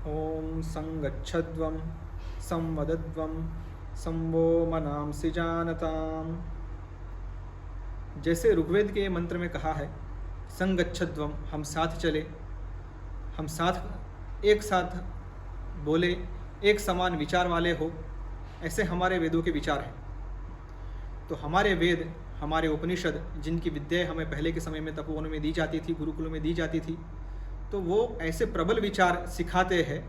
ओम संगच्छध्वं संवदध्वं संवो मनांसि जानताम। जैसे ऋग्वेद के मंत्र में कहा है संगच्छध्वं, हम साथ चले, हम साथ एक साथ बोले, एक समान विचार वाले हो, ऐसे हमारे वेदों के विचार हैं। तो हमारे वेद, हमारे उपनिषद, जिनकी विद्याएं हमें पहले के समय में तपोवनों में दी जाती थी, गुरुकुलों में दी जाती थी, तो वो ऐसे प्रबल विचार सिखाते हैं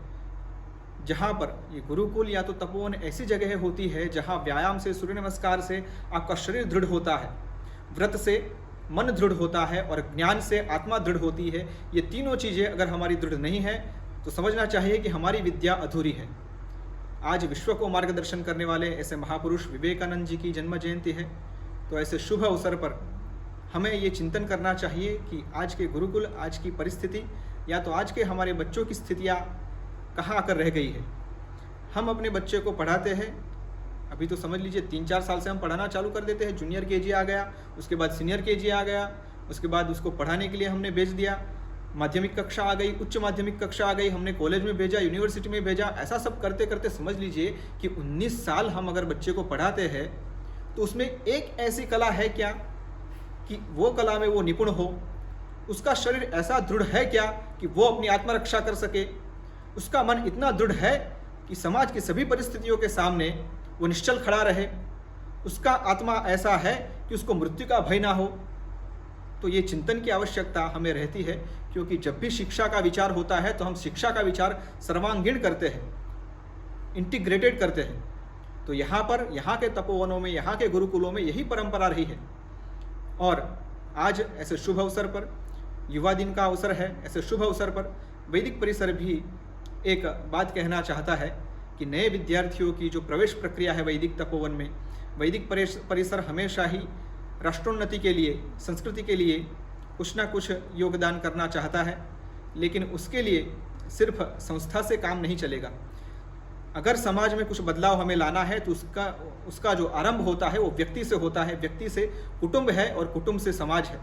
जहाँ पर ये गुरुकुल या तो तपोवन ऐसी जगह होती है जहाँ व्यायाम से, सूर्य नमस्कार से आपका शरीर दृढ़ होता है, व्रत से मन दृढ़ होता है और ज्ञान से आत्मा दृढ़ होती है। ये तीनों चीज़ें अगर हमारी दृढ़ नहीं है तो समझना चाहिए कि हमारी विद्या अधूरी है। आज विश्व को मार्गदर्शन करने वाले ऐसे महापुरुष विवेकानंद जी की जन्म जयंती है, तो ऐसे शुभ अवसर पर हमें ये चिंतन करना चाहिए कि आज के गुरुकुल, आज की परिस्थिति या तो आज के हमारे बच्चों की स्थितियाँ कहाँ आकर रह गई है। हम अपने बच्चे को पढ़ाते हैं, अभी तो समझ लीजिए 3-4 साल से हम पढ़ाना चालू कर देते हैं। जूनियर केजी आ गया, उसके बाद सीनियर केजी आ गया, उसके बाद उसको पढ़ाने के लिए हमने भेज दिया, माध्यमिक कक्षा आ गई, उच्च माध्यमिक कक्षा आ गई, हमने कॉलेज में भेजा, यूनिवर्सिटी में भेजा। ऐसा सब करते करते समझ लीजिए कि 19 साल हम अगर बच्चे को पढ़ाते हैं तो उसमें एक ऐसी कला है क्या कि वो कला में वो निपुण हो, उसका शरीर ऐसा दृढ़ है क्या कि वो अपनी आत्मरक्षा कर सके, उसका मन इतना दृढ़ है कि समाज की सभी परिस्थितियों के सामने वो निश्चल खड़ा रहे, उसका आत्मा ऐसा है कि उसको मृत्यु का भय ना हो। तो ये चिंतन की आवश्यकता हमें रहती है, क्योंकि जब भी शिक्षा का विचार होता है तो हम शिक्षा का विचार सर्वांगीण करते हैं, इंटीग्रेटेड करते हैं। तो यहाँ पर, यहाँ के तपोवनों में, यहाँ के गुरुकुलों में यही परंपरा रही है। और आज ऐसे शुभ अवसर पर, युवा दिन का अवसर है, ऐसे शुभ अवसर पर वैदिक परिसर भी एक बात कहना चाहता है कि नए विद्यार्थियों की जो प्रवेश प्रक्रिया है वैदिक तपोवन में, वैदिक परिसर हमेशा ही राष्ट्रोन्नति के लिए, संस्कृति के लिए कुछ ना कुछ योगदान करना चाहता है। लेकिन उसके लिए सिर्फ संस्था से काम नहीं चलेगा। अगर समाज में कुछ बदलाव हमें लाना है तो उसका जो आरंभ होता है वो व्यक्ति से होता है। व्यक्ति से कुटुंब है और कुटुंब से समाज है,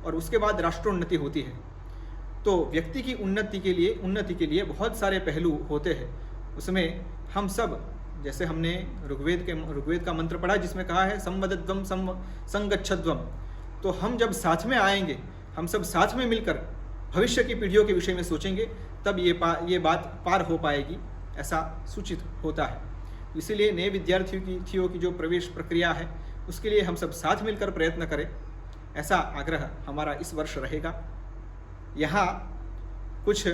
और उसके बाद राष्ट्रोन्नति होती है। तो व्यक्ति की उन्नति के लिए बहुत सारे पहलू होते हैं। उसमें हम सब, जैसे हमने ऋग्वेद का मंत्र पढ़ा जिसमें कहा है संवदध्वं संगच्छध्वं, तो हम जब साथ में आएंगे, हम सब साथ में मिलकर भविष्य की पीढ़ियों के विषय में सोचेंगे, तब ये बात पार हो पाएगी, ऐसा सूचित होता है। इसीलिए नए विद्यार्थियों की जो प्रवेश प्रक्रिया है उसके लिए हम सब साथ मिलकर प्रयत्न करें, ऐसा आग्रह हमारा इस वर्ष रहेगा। यहाँ कुछ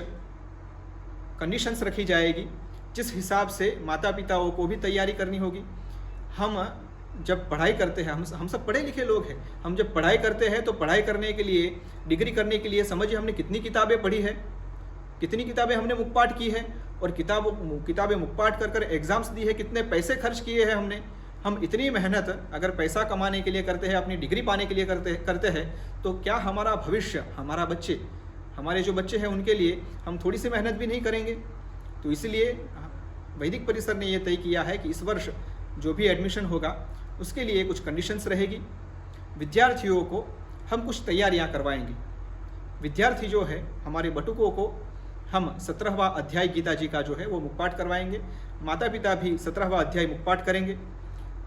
कंडीशंस रखी जाएगी, जिस हिसाब से माता पिताओं को भी तैयारी करनी होगी। हम जब पढ़ाई करते हैं, हम सब पढ़े लिखे लोग हैं, हम जब पढ़ाई करते हैं तो पढ़ाई करने के लिए, डिग्री करने के लिए समझिए हमने कितनी किताबें पढ़ी है, कितनी किताबें हमने मुखपाठ की है, और किताबें मुखपाठ कर एग्जाम्स दी है, कितने पैसे खर्च किए हैं हमने। हम इतनी मेहनत अगर पैसा कमाने के लिए करते हैं, अपनी डिग्री पाने के लिए करते हैं, तो क्या हमारा भविष्य, हमारे जो बच्चे हैं उनके लिए हम थोड़ी सी मेहनत भी नहीं करेंगे? तो इसलिए वैदिक परिसर ने यह तय किया है कि इस वर्ष जो भी एडमिशन होगा उसके लिए कुछ कंडीशंस रहेगी। विद्यार्थियों को हम कुछ तैयारियां करवाएंगे। विद्यार्थी जो है, हमारे बटुकों को हम 17वां अध्याय गीता जी का जो है वो मुखपाठ करवाएंगे। माता पिता भी 17वां अध्याय मुखपाठ करेंगे।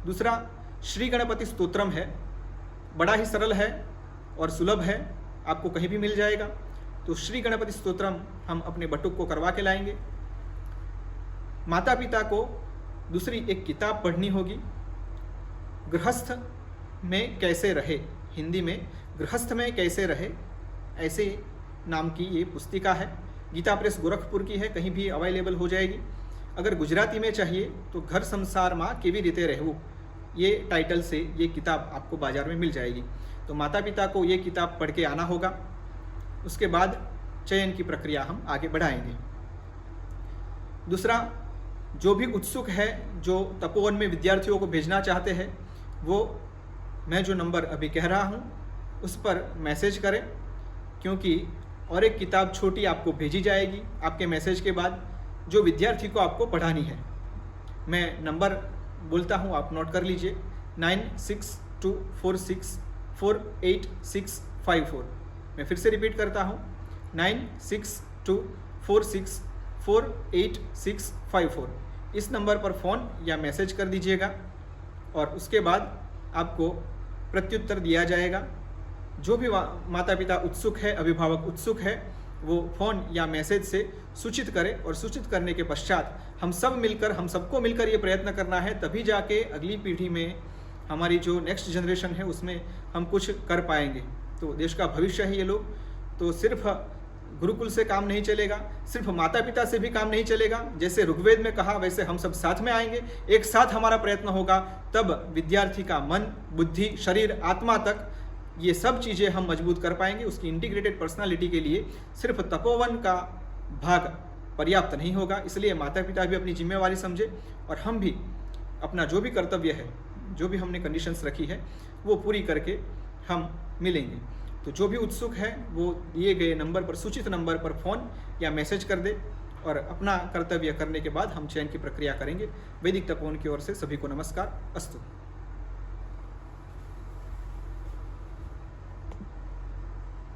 दूसरा, श्री गणपति स्तोत्रम है, बड़ा ही सरल है और सुलभ है, आपको कहीं भी मिल जाएगा। तो श्री गणपति स्तोत्रम हम अपने बटुक को करवा के लाएंगे। माता पिता को दूसरी एक किताब पढ़नी होगी, गृहस्थ में कैसे रहे, हिंदी में गृहस्थ में कैसे रहे, ऐसे नाम की ये पुस्तिका है। गीता प्रेस गोरखपुर की है, कहीं भी अवेलेबल हो जाएगी। अगर गुजराती में चाहिए तो घर संसार माँ केवी रीते रहવું, ये टाइटल से ये किताब आपको बाज़ार में मिल जाएगी। तो माता पिता को ये किताब पढ़ के आना होगा। उसके बाद चयन की प्रक्रिया हम आगे बढ़ाएंगे। दूसरा, जो भी उत्सुक है, जो तपोवन में विद्यार्थियों को भेजना चाहते हैं, वो मैं जो नंबर अभी कह रहा हूँ उस पर मैसेज करें, क्योंकि और एक किताब छोटी आपको भेजी जाएगी आपके मैसेज के बाद, जो विद्यार्थी को आपको पढ़ानी है। मैं नंबर बोलता हूँ, आप नोट कर लीजिए, 9624648654। मैं फिर से रिपीट करता हूँ, 9624648654। 64654। इस नंबर पर फ़ोन या मैसेज कर दीजिएगा और उसके बाद आपको प्रत्युत्तर दिया जाएगा। जो भी माता पिता उत्सुक है, अभिभावक उत्सुक है, वो फ़ोन या मैसेज से सूचित करें और सूचित करने के पश्चात हम सबको मिलकर ये प्रयत्न करना है, तभी जाके अगली पीढ़ी में हमारी जो नेक्स्ट जनरेशन है उसमें हम कुछ कर पाएंगे। तो देश का भविष्य है ये लोग। तो सिर्फ गुरुकुल से काम नहीं चलेगा, सिर्फ माता पिता से भी काम नहीं चलेगा। जैसे ऋग्वेद में कहा वैसे हम सब साथ में आएंगे, एक साथ हमारा प्रयत्न होगा, तब विद्यार्थी का मन, बुद्धि, शरीर, आत्मा तक ये सब चीज़ें हम मजबूत कर पाएंगे। उसकी इंटीग्रेटेड पर्सनालिटी के लिए सिर्फ तपोवन का भाग पर्याप्त नहीं होगा। इसलिए माता पिता भी अपनी जिम्मेवारी समझे और हम भी अपना जो भी कर्तव्य है, जो भी हमने कंडीशंस रखी है, वो पूरी करके हम मिलेंगे। तो जो भी उत्सुक है वो दिए गए नंबर पर, सूचित नंबर पर फ़ोन या मैसेज कर दे और अपना कर्तव्य करने के बाद हम चयन की प्रक्रिया करेंगे। वैदिक तपोवन की ओर से सभी को नमस्कार। अस्तु।